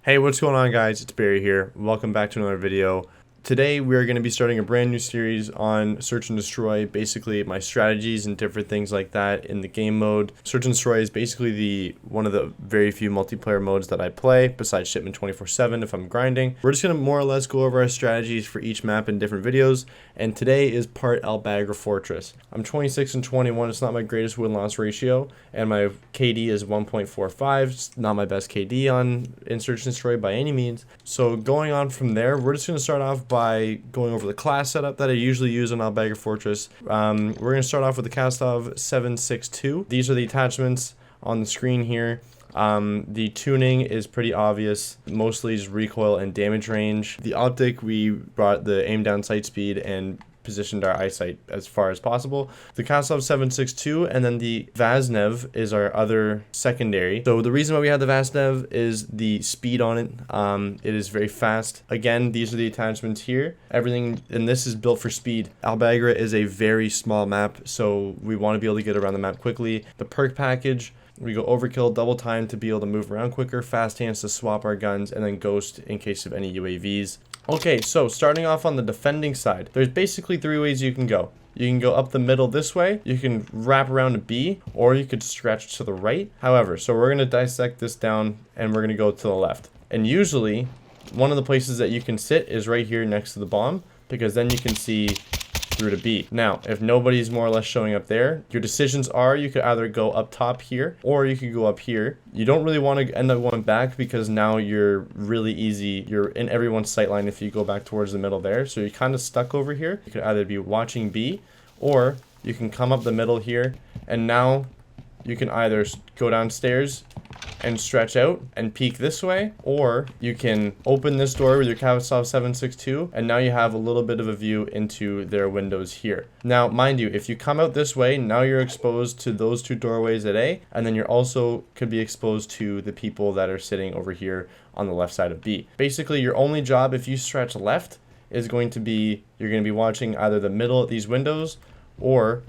Hey, what's going on, guys? It's Barry here. Welcome back to another video. Today we are going to be starting a brand new series on Search and Destroy, basically my strategies and different things like that in the game mode. Search and Destroy is basically one of the very few multiplayer modes that I play, besides Shipment 24/7 if I'm grinding. We're just going to more or less go over our strategies for each map in different videos, and today is part Bagra Fortress. I'm 26 and 21, it's not my greatest win-loss ratio, and my KD is 1.45, it's not my best KD in Search and Destroy by any means. So going on from there, we're just going to start off by going over the class setup that I usually use on Bagra Fortress. We're going to start off with the Kastov 762. These are the attachments on the screen here. The tuning is pretty obvious, mostly just recoil and damage range. The optic, we brought the aim down sight speed and positioned our eyesight as far as possible. The Kastov 762 and then the Vaznev is our other secondary. So the reason why we have the Vaznev is the speed on it. It is very fast. Again, these are the attachments here. Everything in this is built for speed. Bagra is a very small map, so we want to be able to get around the map quickly. The perk package, we go overkill, double time to be able to move around quicker, fast hands to swap our guns, and then ghost in case of any UAVs. Okay, so starting off on the defending side, there's basically three ways you can go. You can go up the middle this way, you can wrap around a B, or you could stretch to the right. However, so we're going to dissect this down and we're going to go to the left. And usually, one of the places that you can sit is right here next to the bomb, because then you can see through to B. Now, if nobody's more or less showing up there, your decisions are you could either go up top here or you could go up here. You don't really want to end up going back because now you're really easy. You're in everyone's sight line if you go back towards the middle there. So you're kind of stuck over here. You could either be watching B or you can come up the middle here, and now you can either go downstairs and stretch out and peek this way, or you can open this door with your Kastov 762 and now you have a little bit of a view into their windows here. Now mind you, if you come out this way, now you're exposed to those two doorways at A, and then you're also could be exposed to the people that are sitting over here on the left side of B. Basically, your only job if you stretch left is going to be you're going to be watching either the middle of these windows, or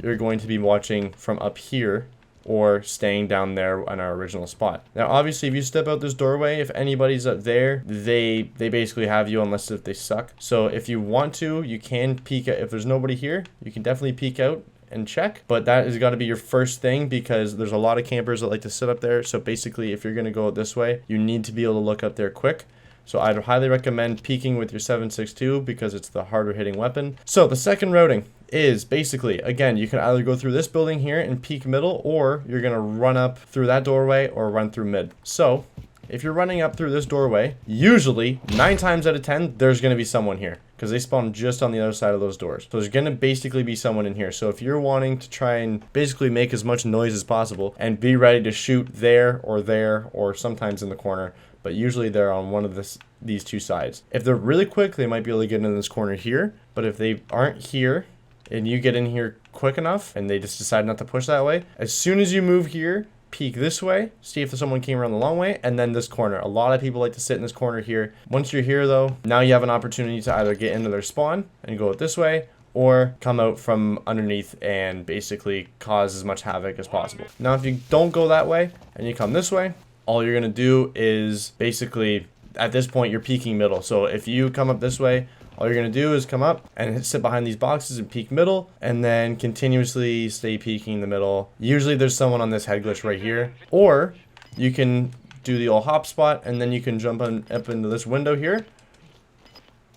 you're going to be watching from up here, or staying down there on our original spot. Now obviously if you step out this doorway, if anybody's up there, they basically have you unless if they suck. So if you want to, you can peek out. If there's nobody here, you can definitely peek out and check, but that has got to be your first thing because there's a lot of campers that like to sit up there. So basically if you're going to go this way, you need to be able to look up there quick. So I'd highly recommend peeking with your 762 because it's the harder hitting weapon. So the second routing is basically, again, you can either go through this building here and peek middle, or you're going to run up through that doorway or run through mid. So if you're running up through this doorway, usually 9 times out of 10, there's going to be someone here because they spawn just on the other side of those doors. So there's going to basically be someone in here. So if you're wanting to try and basically make as much noise as possible and be ready to shoot there, or sometimes in the corner, but usually they're on one of these two sides. If they're really quick, they might be able to get in this corner here, but if they aren't here and you get in here quick enough and they just decide not to push that way, as soon as you move here, peek this way, see if someone came around the long way, and then this corner. A lot of people like to sit in this corner here. Once you're here though, now you have an opportunity to either get into their spawn and go this way, or come out from underneath and basically cause as much havoc as possible. Now if you don't go that way and you come this way, all you're going to do is basically, at this point, you're peeking middle. So if you come up this way, all you're going to do is come up and sit behind these boxes and peek middle, and then continuously stay peeking the middle. Usually there's someone on this head glitch right here, or you can do the old hop spot and then you can jump up into this window here,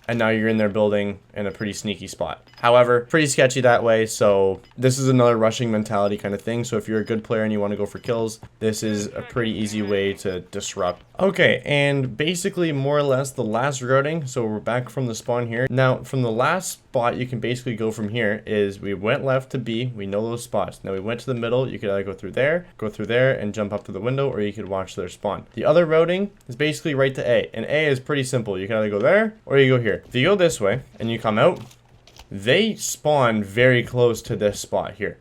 and now you're in their building in a pretty sneaky spot. However, pretty sketchy that way, so this is another rushing mentality kind of thing. So if you're a good player and you want to go for kills, this is a pretty easy way to disrupt. Okay, and basically more or less the last routing, so we're back from the spawn here. Now from the last spot you can basically go from here is we went left to B, we know those spots. Now we went to the middle, you could either go through there and jump up to the window, or you could watch their spawn. The other routing is basically right to A, and A is pretty simple. You can either go there or you go here. If you go this way and you come out, they spawn very close to this spot here.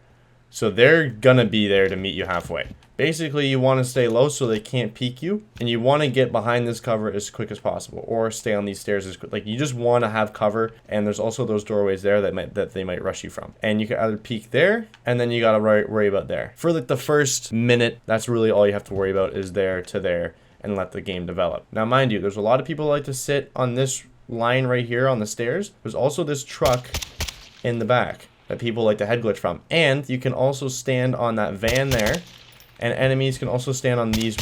So they're gonna be there to meet you halfway. Basically, you want to stay low so they can't peek you, and you want to get behind this cover as quick as possible, or stay on these stairs as quick. Like, you just want to have cover, and there's also those doorways there that they might rush you from. And you can either peek there, and then you gotta worry about there. For like the first minute, that's really all you have to worry about is there to there. and let the game develop. Now, mind you, there's a lot of people who like to sit on this line right here on the stairs. There's also this truck in the back that people like to head glitch from. And you can also stand on that van there, and enemies can also stand on this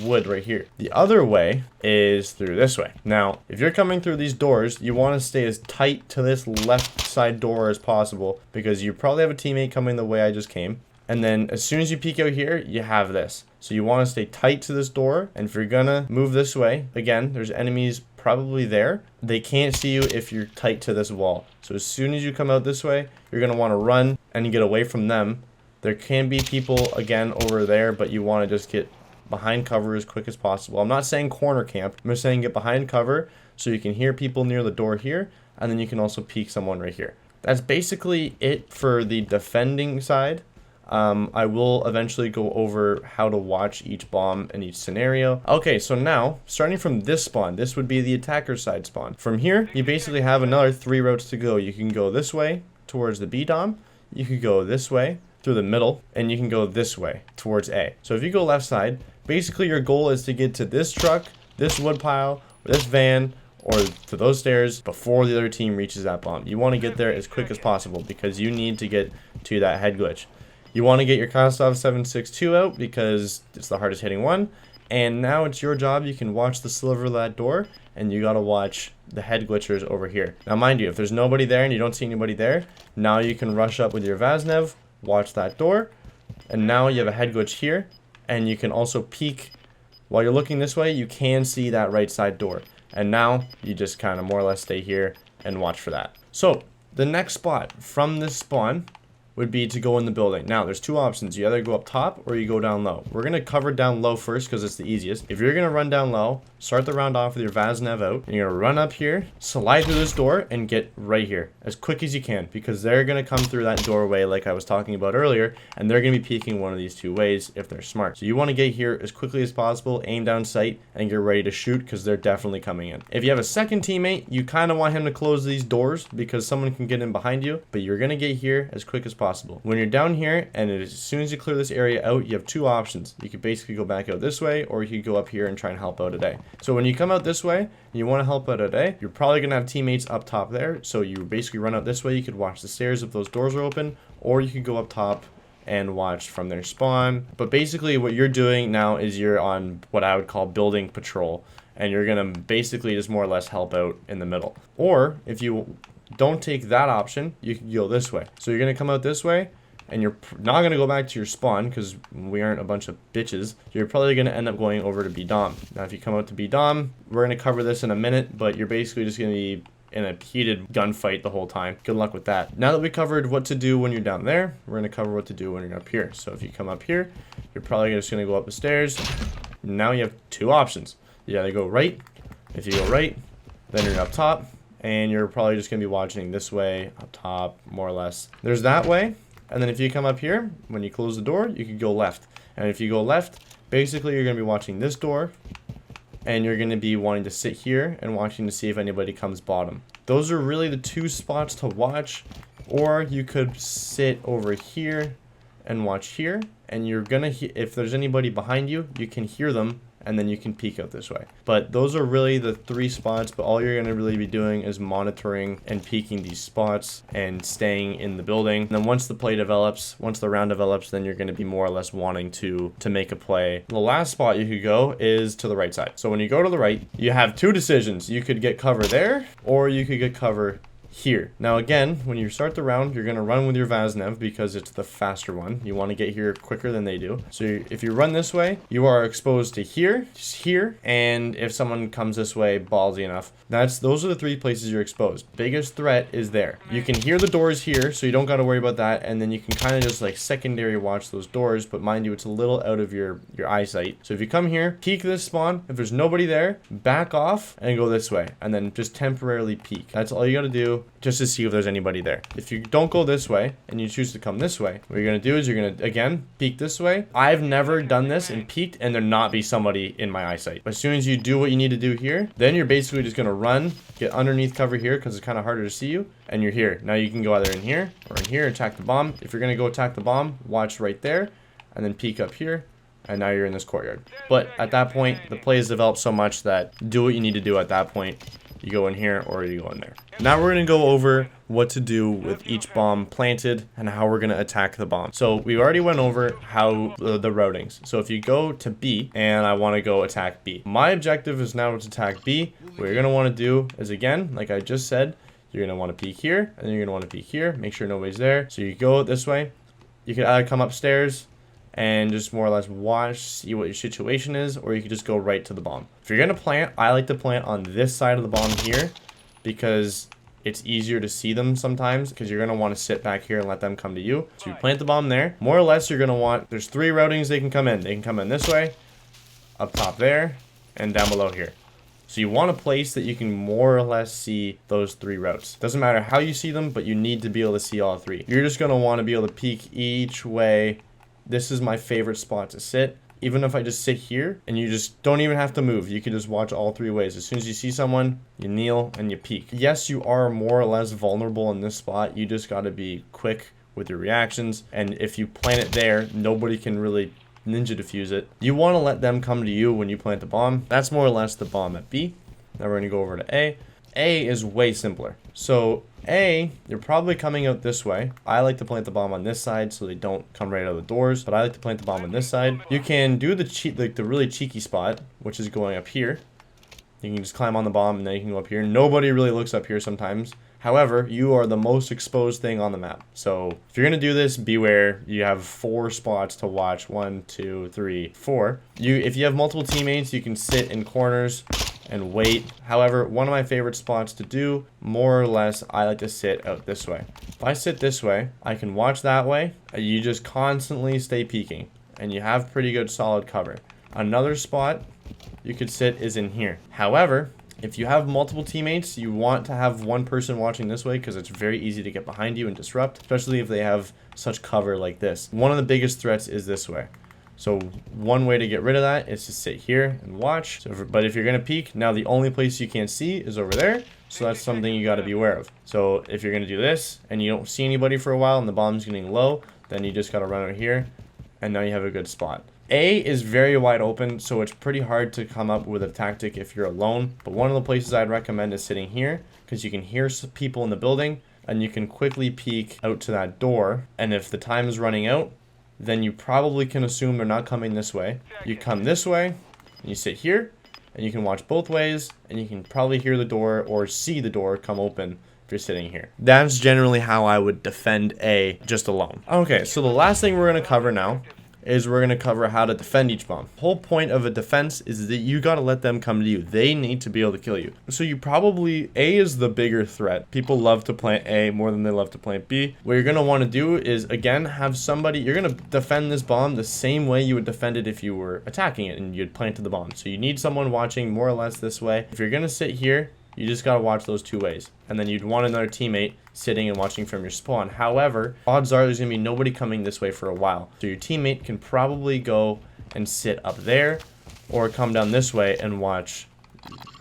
wood right here. The other way is through this way. Now, if you're coming through these doors, you want to stay as tight to this left side door as possible, because you probably have a teammate coming the way I just came. And then as soon as you peek out here, you have this. So you want to stay tight to this door. And if you're gonna move this way, again, there's enemies probably there. They can't see you if you're tight to this wall. So as soon as you come out this way, you're gonna want to run and get away from them. There can be people again over there, but you want to just get behind cover as quick as possible. I'm not saying corner camp. I'm just saying get behind cover so you can hear people near the door here, and then you can also peek someone right here. That's basically it for the defending side. I will eventually go over how to watch each bomb in each scenario. Okay, so now, starting from this spawn, this would be the attacker side spawn. From here, you basically have another 3 routes to go. You can go this way towards the B dom. You could go this way through the middle, and you can go this way towards A. So if you go left side, basically your goal is to get to this truck, this wood pile, or this van, or to those stairs before the other team reaches that bomb. You want to get there as quick as possible because you need to get to that head glitch. You want to get your Kostov 762 out because it's the hardest hitting one. And now it's your job. You can watch the sliver of that door, and you got to watch the head glitchers over here. Now, mind you, if there's nobody there and you don't see anybody there, now you can rush up with your Vaznev, watch that door, and now you have a head glitch here, and you can also peek. While you're looking this way, you can see that right side door. And now you just kind of more or less stay here and watch for that. So the next spot from this spawn would be to go in the building. Now, there's 2 options. You either go up top or you go down low. We're going to cover down low first because it's the easiest. If you're going to run down low, start the round off with your Vaznev out. And you're going to run up here, slide through this door, and get right here as quick as you can, because they're going to come through that doorway like I was talking about earlier, and they're going to be peeking one of these 2 ways if they're smart. So you want to get here as quickly as possible, aim down sight, and get ready to shoot because they're definitely coming in. If you have a second teammate, you kind of want him to close these doors because someone can get in behind you, but you're going to get here as quick as possible. When you're down here, and as soon as you clear this area out, you have 2 options. You could basically go back out this way, or you could go up here and try and help out a day. So when you come out this way and you want to help out a day, you're probably going to have teammates up top there. So you basically run out this way. You could watch the stairs if those doors are open, or you could go up top and watch from their spawn. But basically what you're doing now is you're on what I would call building patrol, and you're going to basically just more or less help out in the middle. Or if you don't take that option, you can go this way. So you're going to come out this way, and you're not going to go back to your spawn because we aren't a bunch of bitches. You're probably going to end up going over to B dom. Now, if you come out to B dom, we're going to cover this in a minute, but you're basically just going to be in a heated gunfight the whole time. Good luck with that. Now that we covered what to do when you're down there, we're going to cover what to do when you're up here. So if you come up here, you're probably just going to go up the stairs. Now you have 2 options. You either go right. If you go right, then you're up top, and you're probably just going to be watching this way, up top, more or less. There's that way. And then if you come up here, when you close the door, you can go left. And if you go left, basically you're going to be watching this door, and you're going to be wanting to sit here and watching to see if anybody comes bottom. Those are really the 2 spots to watch. Or you could sit over here and watch here, and you're going to, if there's anybody behind you, you can hear them, and then you can peek out this way. But those are really the 3 spots, but all you're going to really be doing is monitoring and peeking these spots and staying in the building. And then once the play develops, once the round develops, then you're going to be more or less wanting to make a play. The last spot you could go is to the right side. So when you go to the right, you have 2 decisions. You could get cover there, or you could get cover here. Now again, when you start the round, you're going to run with your Vaznev because it's the faster one. You want to get here quicker than they do. So if you run this way, you are exposed to here, and if someone comes this way ballsy enough, those are the 3 places you're exposed. Biggest threat is there. You can hear the doors here, so you don't got to worry about that, and then you can kind of just like secondary watch those doors, but mind you, it's a little out of your eyesight. So if you come here, peek this spawn, if there's nobody there, back off and go this way, and then just temporarily peek. That's all you got to do just to see if there's anybody there. If you don't go this way and you choose to come this way, what you're going to do is you're going to, again, peek this way. I've never done this and peeked and there not be somebody in my eyesight. As soon as you do what you need to do here, then you're basically just going to run, get underneath cover here because it's kind of harder to see you, and you're here. Now you can go either in here or in here, attack the bomb. If you're going to go attack the bomb, watch right there, and then peek up here, and now you're in this courtyard. But at that point, the play has developed so much that do what you need to do at that point. You go in here or you go in there. Now we're going to go over what to do with each bomb planted and how we're going to attack the bomb. So we already went over how the routings. So if you go to B and I want to go attack B, my objective is now to attack B. What you're going to want to do is, again, like I just said, you're going to want to peek here and then you're going to want to peek here. Make sure nobody's there. So you go this way. You could either come upstairs and just more or less watch, see what your situation is, or you could just go right to the bomb. If you're gonna plant, I like to plant on this side of the bomb here because it's easier to see them sometimes, because you're gonna want to sit back here and let them come to you. So you plant the bomb there. More or less, you're gonna want, there's 3 routings they can come in. They can come in this way, up top there, and down below here. So you want a place that you can more or less see those 3 routes. Doesn't matter how you see them, but you need to be able to see all 3. You're just gonna want to be able to peek each way. This is my favorite spot to sit. Even if I just sit here and you just don't even have to move, you can just watch all 3 ways. As soon as you see someone, you kneel and you peek. Yes, you are more or less vulnerable in this spot. You just got to be quick with your reactions. And if you plant it there, nobody can really ninja defuse it. You want to let them come to you when you plant the bomb. That's more or less the bomb at B. Now we're going to go over to A. A is way simpler. So A, you're probably coming out this way. I like to plant the bomb on this side so they don't come right out of the doors, but I like to plant the bomb on this side. You can do the really cheeky spot, which is going up here. You can just climb on the bomb and then you can go up here. Nobody really looks up here sometimes. However, you are the most exposed thing on the map. So if you're going to do this, beware. You have 4 spots to watch. 1, 2, 3, 4. If you have multiple teammates, you can sit in corners and wait. However, one of my favorite spots to do, more or less, I like to sit out this way. If I sit this way, I can watch that way. You just constantly stay peeking and you have pretty good solid cover. Another spot you could sit is in here. However, if you have multiple teammates, you want to have one person watching this way because it's very easy to get behind you and disrupt, especially if they have such cover like this. One of the biggest threats is this way. So one way to get rid of that is to sit here and watch. But if you're going to peek, now the only place you can't see is over there. So that's something you got to be aware of. So if you're going to do this and you don't see anybody for a while and the bomb's getting low, then you just got to run out here and now you have a good spot. A is very wide open, so it's pretty hard to come up with a tactic if you're alone. But one of the places I'd recommend is sitting here because you can hear people in the building and you can quickly peek out to that door. And if the time is running out, then you probably can assume they're not coming this way. You come this way and you sit here and you can watch both ways and you can probably hear the door or see the door come open if you're sitting here. That's generally how I would defend A just alone. Okay, so the last thing we're going to cover now is we're going to cover how to defend each bomb. The whole point of a defense is that you got to let them come to you. They need to be able to kill you. So you probably, A is the bigger threat. People love to plant A more than they love to plant B. What you're going to want to do is, again, have somebody, you're going to defend this bomb the same way you would defend it if you were attacking it and you'd planted the bomb. So you need someone watching more or less this way. If you're going to sit here, you just got to watch those 2 ways. And then you'd want another teammate sitting and watching from your spawn. However, odds are there's going to be nobody coming this way for a while. So your teammate can probably go and sit up there or come down this way and watch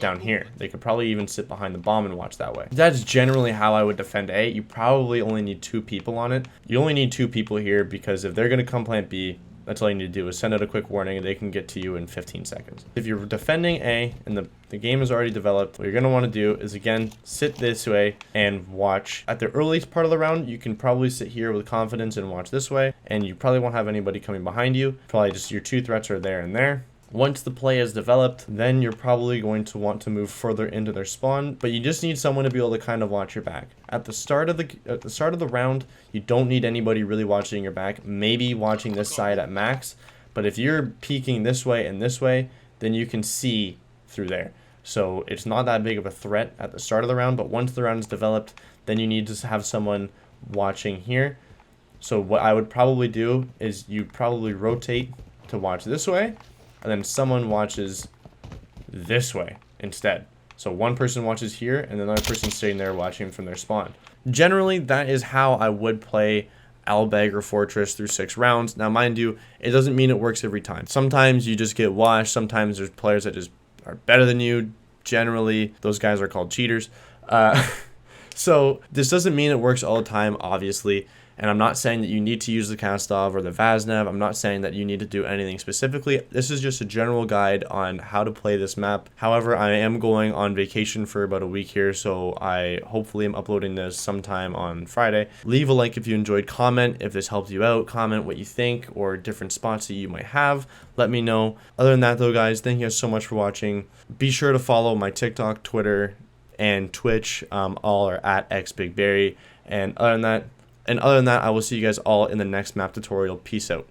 down here. They could probably even sit behind the bomb and watch that way. That's generally how I would defend A. You probably only need 2 people on it. You only need 2 people here because if they're going to come plant B, that's all you need to do is send out a quick warning and they can get to you in 15 seconds. If you're defending A and the game is already developed, what you're going to want to do is, again, sit this way and watch. At the earliest part of the round, you can probably sit here with confidence and watch this way, and you probably won't have anybody coming behind you. Probably just your 2 threats are there and there. Once the play is developed, then you're probably going to want to move further into their spawn, but you just need someone to be able to kind of watch your back. At the start of the round, you don't need anybody really watching your back, maybe watching this side at max, but if you're peeking this way and this way, then you can see through there. So it's not that big of a threat at the start of the round, but once the round is developed, then you need to have someone watching here. So what I would probably do is you probably rotate to watch this way, and then someone watches this way instead. So one person watches here, and another person sitting there watching from their spawn. Generally, that is how I would play Bagra Fortress through 6 rounds. Now, mind you, it doesn't mean it works every time. Sometimes you just get washed. Sometimes there's players that just are better than you. Generally, those guys are called cheaters. So this doesn't mean it works all the time, obviously. And I'm not saying that you need to use the Kastov or the Vaznev. I'm not saying that you need to do anything specifically. This is just a general guide on how to play this map. However, I am going on vacation for about a week here, so I hopefully am uploading this sometime on Friday. Leave a like if you enjoyed, comment if this helped you out, comment what you think or different spots that you might have. Let me know. Other than that though, guys, thank you guys so much for watching. Be sure to follow my TikTok, Twitter, and Twitch. All are at xbigberry. And other than that, I will see you guys all in the next map tutorial. Peace out.